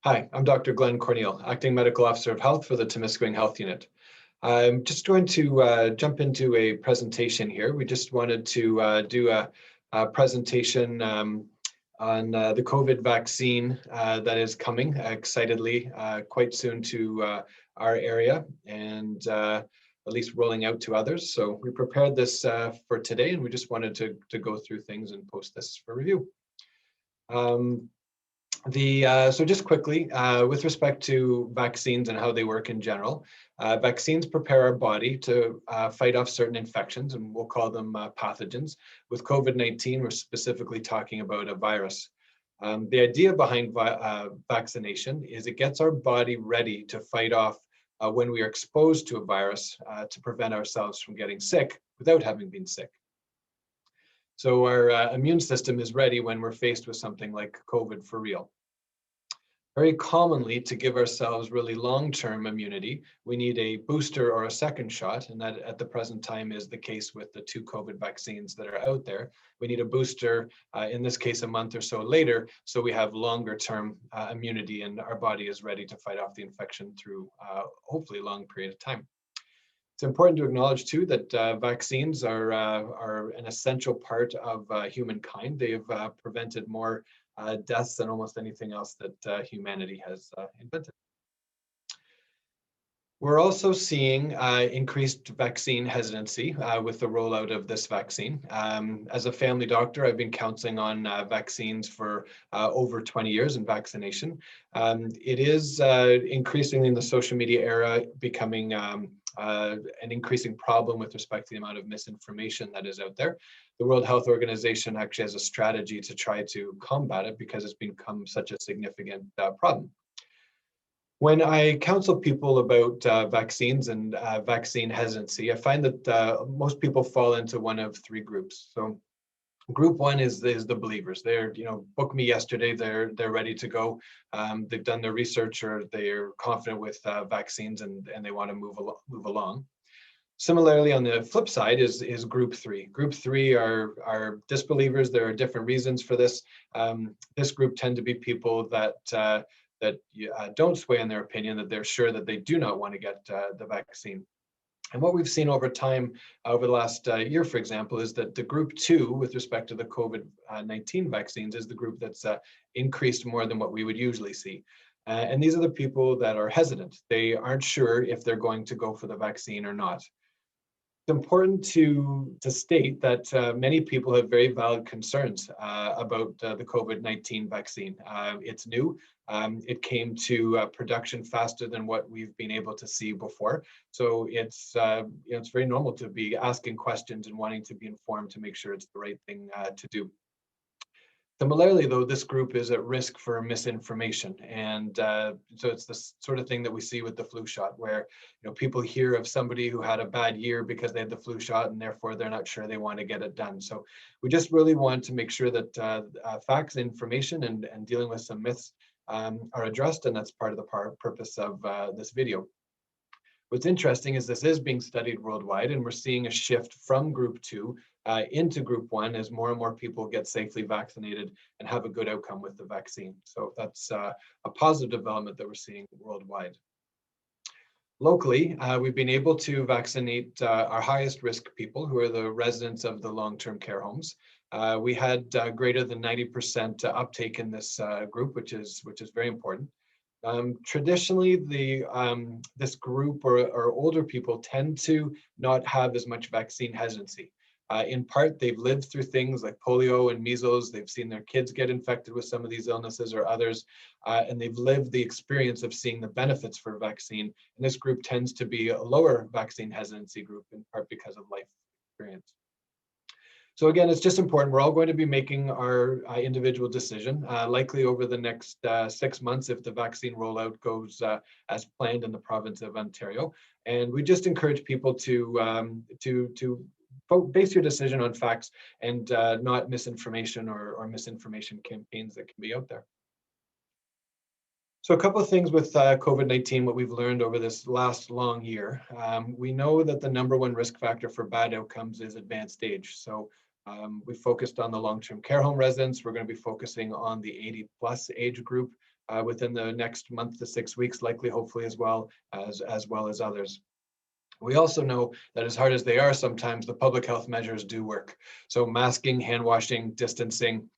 Hi, I'm Dr. Glenn Corneil, Acting Medical Officer of Health for the Timiskaming Health Unit. I'm just going to jump into a presentation here. We just wanted to do a presentation on the COVID vaccine that is coming excitedly quite soon to our area and at least rolling out to others. So we prepared this for today, and we just wanted to go through things and post this for review. So just quickly, with respect to vaccines and how they work in general, vaccines prepare our body to fight off certain infections, and we'll call them pathogens. With COVID-19, we're specifically talking about a virus. The idea behind vaccination is it gets our body ready to fight off when we are exposed to a virus to prevent ourselves from getting sick without having been sick. So our immune system is ready when we're faced with something like COVID for real. Very commonly, to give ourselves really long-term immunity, we need a booster or a second shot, and that at the present time is the case with the 2 COVID vaccines that are out there. We need a booster, in this case, a month or so later, so we have longer-term immunity and our body is ready to fight off the infection through hopefully a long period of time. It's important to acknowledge too that vaccines are an essential part of humankind. They have prevented more deaths than almost anything else that humanity has invented. We're also seeing increased vaccine hesitancy with the rollout of this vaccine. As a family doctor, I've been counseling on vaccines for over 20 years in vaccination. It is increasingly in the social media era becoming an increasing problem with respect to the amount of misinformation that is out there. The World Health Organization actually has a strategy to try to combat it because it's become such a significant problem. When I counsel people about vaccines and vaccine hesitancy, I find that most people fall into one of 3 groups. So group 1 is the believers. They're, book me yesterday, they're ready to go. They've done their research or they're confident with vaccines and they want to move along. Similarly, on the flip side is group 3. Group 3 are disbelievers. There are different reasons for this. This group tend to be people that don't sway in their opinion, that they're sure that they do not want to get the vaccine. And what we've seen over time, over the last year, for example, is that the group 2, with respect to the COVID-19 vaccines, is the group that's increased more than what we would usually see. And these are the people that are hesitant. They aren't sure if they're going to go for the vaccine or not. It's important to state that many people have very valid concerns about the COVID-19 vaccine. It's new. It came to production faster than what we've been able to see before. So it's very normal to be asking questions and wanting to be informed to make sure it's the right thing to do. Similarly, though, this group is at risk for misinformation. And so it's the sort of thing that we see with the flu shot, where people hear of somebody who had a bad year because they had the flu shot, and therefore they're not sure they want to get it done. So we just really want to make sure that facts, information, and dealing with some myths are addressed, and that's part of the purpose of this video. What's interesting is this is being studied worldwide, and we're seeing a shift from group 2 into group 1 as more and more people get safely vaccinated and have a good outcome with the vaccine. So that's a positive development that we're seeing worldwide. Locally, we've been able to vaccinate our highest risk people, who are the residents of the long-term care homes. We had greater than 90% uptake in this group, which is very important. Traditionally, this group or older people tend to not have as much vaccine hesitancy. In part, they've lived through things like polio and measles. They've seen their kids get infected with some of these illnesses or others, and they've lived the experience of seeing the benefits for vaccine. And this group tends to be a lower vaccine hesitancy group, in part because of life experience. So again, it's just important. We're all going to be making our individual decision, likely over the next 6 months if the vaccine rollout goes as planned in the province of Ontario. And we just encourage people to base your decision on facts and not misinformation or misinformation campaigns that can be out there. So a couple of things with COVID-19, what we've learned over this last long year. We know that the #1 risk factor for bad outcomes is advanced age. So we focused on the long-term care home residents. We're going to be focusing on the 80+ age group. within the next month to 6 weeks, likely, hopefully, as well as others. We also know that as hard as they are, sometimes the public health measures do work. So masking, hand washing, distancing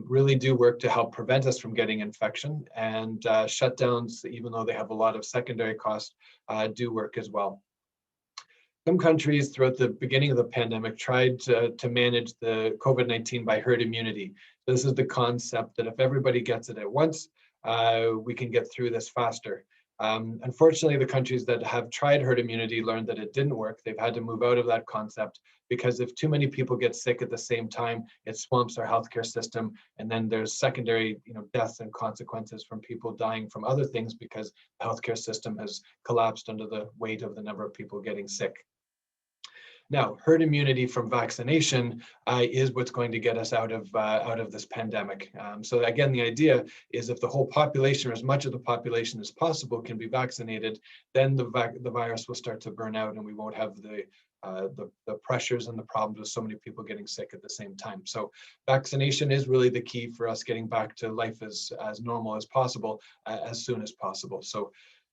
really do work to help prevent us from getting infection. And shutdowns, even though they have a lot of secondary costs, do work as well. Some countries throughout the beginning of the pandemic tried to manage the COVID-19 by herd immunity. So this is the concept that if everybody gets it at once, we can get through this faster. Unfortunately, the countries that have tried herd immunity learned that it didn't work. They've had to move out of that concept because if too many people get sick at the same time, it swamps our healthcare system, and then there's secondary, deaths and consequences from people dying from other things because the healthcare system has collapsed under the weight of the number of people getting sick. Now, herd immunity from vaccination is what's going to get us out of this pandemic. So again, the idea is if the whole population, or as much of the population as possible, can be vaccinated, then the virus will start to burn out, and we won't have the pressures and the problems with so many people getting sick at the same time. So vaccination is really the key for us getting back to life as normal as possible, as soon as possible. So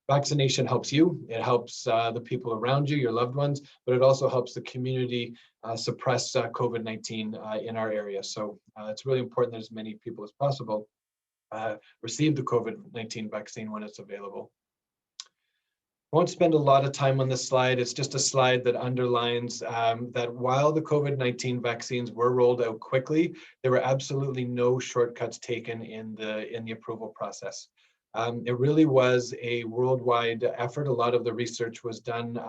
vaccination helps you, it helps the people around you, your loved ones, but it also helps the community suppress COVID-19 in our area. So it's really important that as many people as possible receive the COVID-19 vaccine when it's available. I won't spend a lot of time on this slide. It's just a slide that underlines that while the COVID-19 vaccines were rolled out quickly, there were absolutely no shortcuts taken in the approval process. It really was a worldwide effort. A lot of the research was done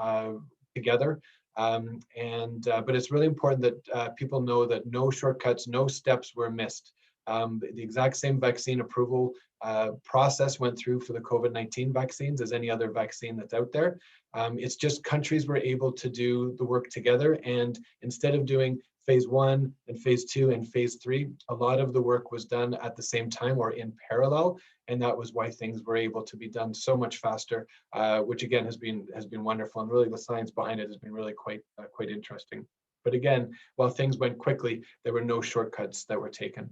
together. But it's really important that people know that no shortcuts, no steps were missed. The exact same vaccine approval process went through for the COVID-19 vaccines as any other vaccine that's out there. It's just countries were able to do the work together, and instead of doing phase 1 and phase 2 and phase 3, a lot of the work was done at the same time or in parallel, and that was why things were able to be done so much faster, which again has been wonderful, and really the science behind it has been really quite interesting. But again, while things went quickly, there were no shortcuts that were taken.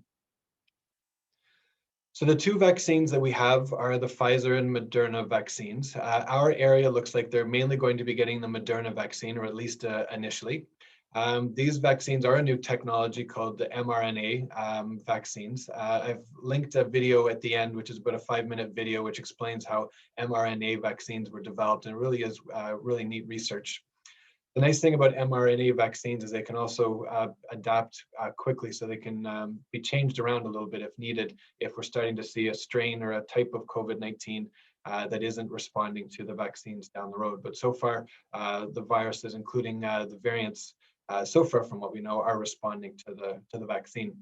So the two vaccines that we have are the Pfizer and Moderna vaccines. Our area looks like they're mainly going to be getting the Moderna vaccine, or at least initially. These vaccines are a new technology called the mRNA vaccines. I've linked a video at the end, which is about a 5-minute video, which explains how mRNA vaccines were developed, and it really is really neat research. The nice thing about mRNA vaccines is they can also adapt quickly, so they can be changed around a little bit if needed, if we're starting to see a strain or a type of COVID-19 that isn't responding to the vaccines down the road. But so far, the viruses, including the variants, so far from what we know, are responding to the vaccine.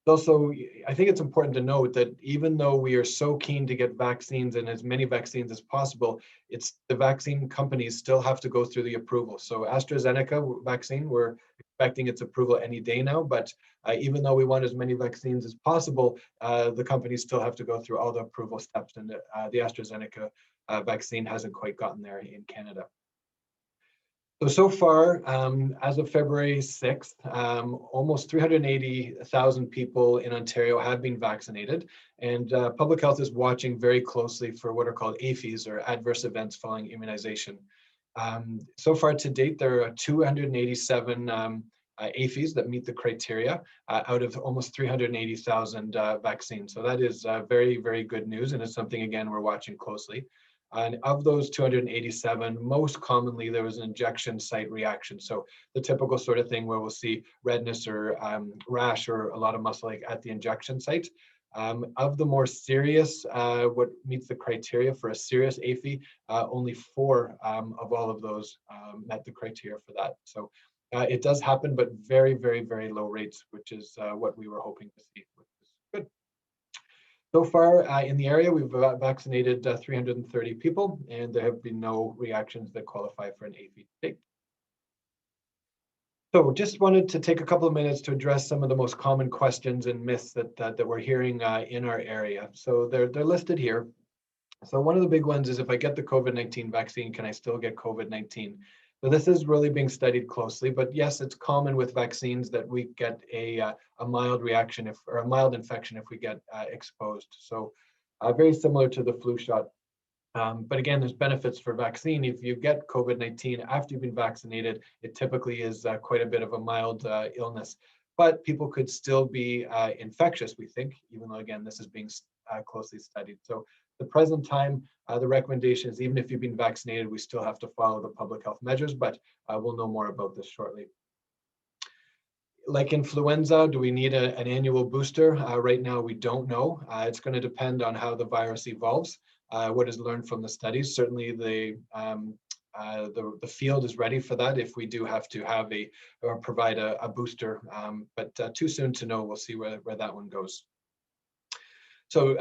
Also, I think it's important to note that even though we are so keen to get vaccines and as many vaccines as possible, it's the vaccine companies still have to go through the approval. So AstraZeneca vaccine, we're expecting its approval any day now, but even though we want as many vaccines as possible, the companies still have to go through all the approval steps, and the AstraZeneca vaccine hasn't quite gotten there in Canada. So far, as of February 6th, almost 380,000 people in Ontario have been vaccinated, and public health is watching very closely for what are called AFIs, or adverse events following immunization. So far to date, there are 287 AFIs that meet the criteria out of almost 380,000 vaccines. So that is very, very good news, and it's something, again, we're watching closely. And of those 287, most commonly there was an injection site reaction. So the typical sort of thing where we'll see redness or rash or a lot of muscle ache at the injection site. Of the more serious, what meets the criteria for a serious AFI, only 4 of all of those met the criteria for that. So it does happen, but very, very, very low rates, which is what we were hoping to see, which is good. So far in the area, we've vaccinated 330 people, and there have been no reactions that qualify for an AFI to date. So just wanted to take a couple of minutes to address some of the most common questions and myths that we're hearing in our area. So they're listed here. So one of the big ones is, if I get the COVID-19 vaccine, can I still get COVID-19? So this is really being studied closely, but yes, it's common with vaccines that we get a mild reaction or a mild infection if we get exposed. So very similar to the flu shot. But again, there's benefits for vaccine. If you get COVID-19 after you've been vaccinated, it typically is quite a bit of a mild illness. But people could still be infectious, we think, even though, again, this is being closely studied. So the present time, the recommendation is even if you've been vaccinated, we still have to follow the public health measures, but we'll know more about this shortly. Like influenza, do we need an annual booster? Right now, we don't know. It's going to depend on how the virus evolves. What is learned from the studies. Certainly, the field is ready for that if we do have to have or provide a booster. But too soon to know. We'll see where that one goes. So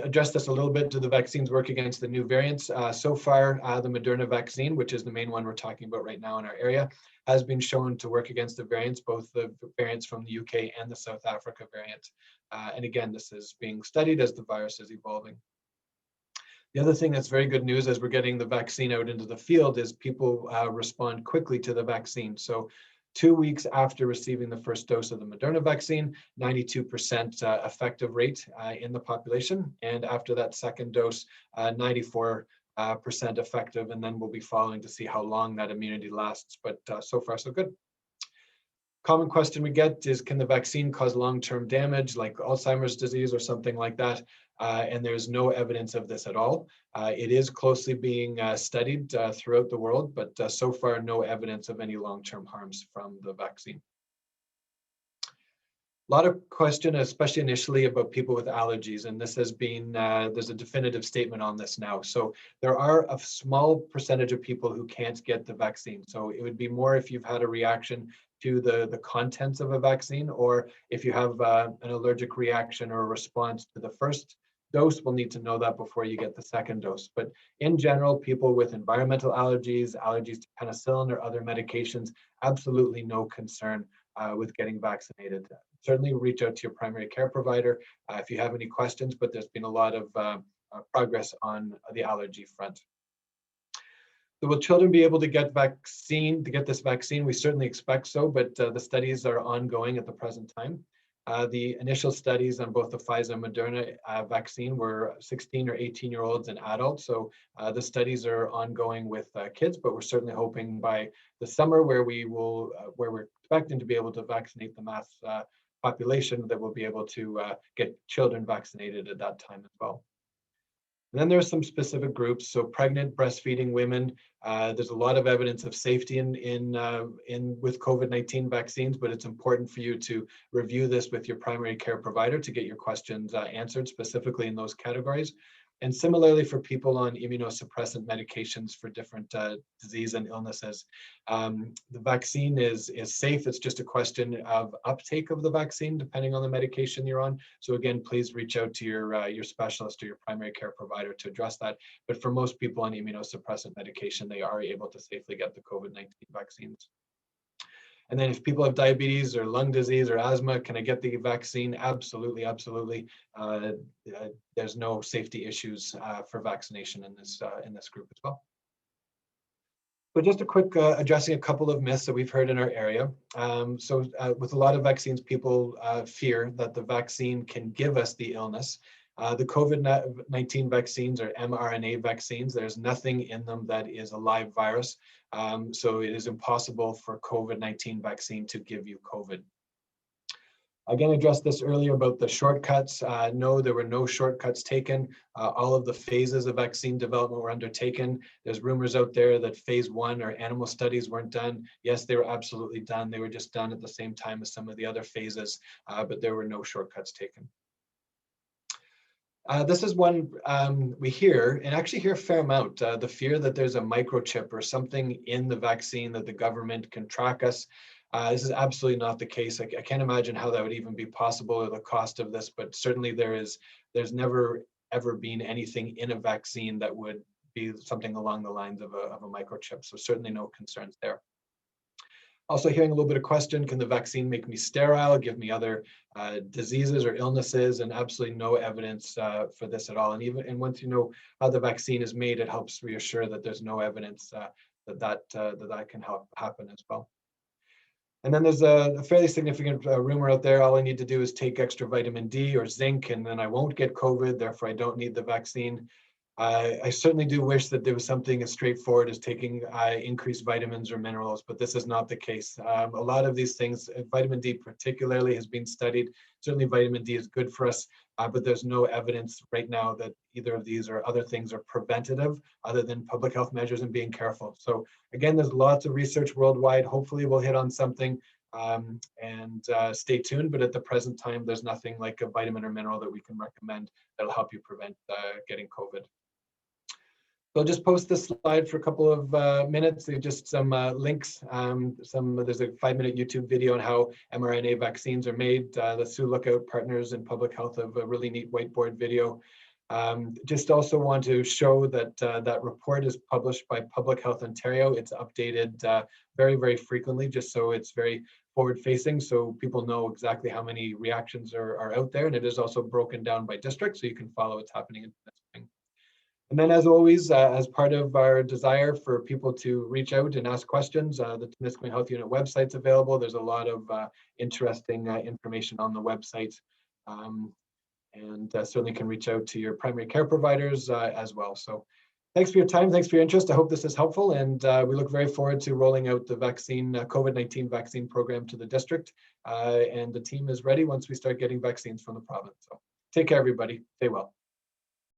address this a little bit. Do the vaccines work against the new variants? So far, the Moderna vaccine, which is the main one we're talking about right now in our area, has been shown to work against the variants, both the variants from the UK and the South Africa variant. And again, this is being studied as the virus is evolving. The other thing that's very good news as we're getting the vaccine out into the field is people respond quickly to the vaccine. So 2 weeks after receiving the first dose of the Moderna vaccine, 92% effective rate in the population. And after that second dose, 94% effective. And then we'll be following to see how long that immunity lasts. But so far, so good. Common question we get is, can the vaccine cause long-term damage like Alzheimer's disease or something like that? And there's no evidence of this at all. It is closely being studied throughout the world, but so far no evidence of any long-term harms from the vaccine. A lot of question, especially initially, about people with allergies, and this has been, there's a definitive statement on this now. So there are a small percentage of people who can't get the vaccine. So it would be more if you've had a reaction to the contents of a vaccine, or if you have an allergic reaction or a response to the first dose, we'll need to know that before you get the second dose. But in general, people with environmental allergies, allergies to penicillin or other medications, absolutely no concern with getting vaccinated. Certainly reach out to your primary care provider if you have any questions, but there's been a lot of progress on the allergy front. So will children be able to get this vaccine? We certainly expect so, but the studies are ongoing at the present time. The initial studies on both the Pfizer and Moderna vaccine were 16 or 18-year-olds and adults. So the studies are ongoing with kids, but we're certainly hoping by the summer where we're expecting to be able to vaccinate the mass population, that we'll be able to get children vaccinated at that time as well. And then there are some specific groups. So pregnant, breastfeeding women. There's a lot of evidence of safety with COVID-19 vaccines, but it's important for you to review this with your primary care provider to get your questions answered specifically in those categories. And similarly for people on immunosuppressant medications for different disease and illnesses. The vaccine is safe. It's just a question of uptake of the vaccine depending on the medication you're on. So again, please reach out to your specialist or your primary care provider to address that. But for most people on immunosuppressant medication, they are able to safely get the COVID-19 vaccines. And then if people have diabetes or lung disease or asthma, can I get the vaccine? Absolutely, absolutely. There's no safety issues for vaccination in this group as well. But just a quick addressing a couple of myths that we've heard in our area. With a lot of vaccines, people fear that the vaccine can give us the illness. The COVID-19 vaccines are mRNA vaccines. There's nothing in them that is a live virus. So it is impossible for COVID-19 vaccine to give you COVID. Again, addressed this earlier about the shortcuts. No, there were no shortcuts taken. All of the phases of vaccine development were undertaken. There's rumors out there that phase 1 or animal studies weren't done. Yes, they were absolutely done. They were just done at the same time as some of the other phases, but there were no shortcuts taken. This is one we hear, and actually hear a fair amount, the fear that there's a microchip or something in the vaccine that the government can track us. This is absolutely not the case. I can't imagine how that would even be possible or the cost of this, but certainly there's never ever been anything in a vaccine that would be something along the lines of a microchip. So certainly no concerns there. Also hearing a little bit of question, can the vaccine make me sterile, give me other diseases or illnesses? And absolutely no evidence for this at all. And once you know how the vaccine is made, it helps reassure that there's no evidence that can help happen as well. And then there's a fairly significant rumor out there. All I need to do is take extra vitamin D or zinc, and then I won't get COVID. Therefore, I don't need the vaccine. I certainly do wish that there was something as straightforward as taking increased vitamins or minerals, but this is not the case. A lot of these things, vitamin D particularly, has been studied. Certainly, vitamin D is good for us, but there's no evidence right now that either of these or other things are preventative, other than public health measures and being careful. So again, there's lots of research worldwide. Hopefully, we'll hit on something. And stay tuned. But at the present time, there's nothing like a vitamin or mineral that we can recommend that'll help you prevent getting COVID. So I'll just post this slide for a couple of minutes. There's just some links. There's a 5-minute YouTube video on how mRNA vaccines are made. The Sioux Lookout Partners in Public Health have a really neat whiteboard video. Just also want to show that that report is published by Public Health Ontario. It's updated very, very frequently, just so it's very forward-facing, so people know exactly how many reactions are out there. And it is also broken down by district, so you can follow what's happening in the spring. And then, as always, as part of our desire for people to reach out and ask questions, the Timiskaming Health Unit website's available. There's a lot of interesting information on the website. And certainly can reach out to your primary care providers as well. So thanks for your time. Thanks for your interest. I hope this is helpful. And we look very forward to rolling out the vaccine, COVID-19 vaccine program to the district. And the team is ready once we start getting vaccines from the province. So take care, everybody. Stay well.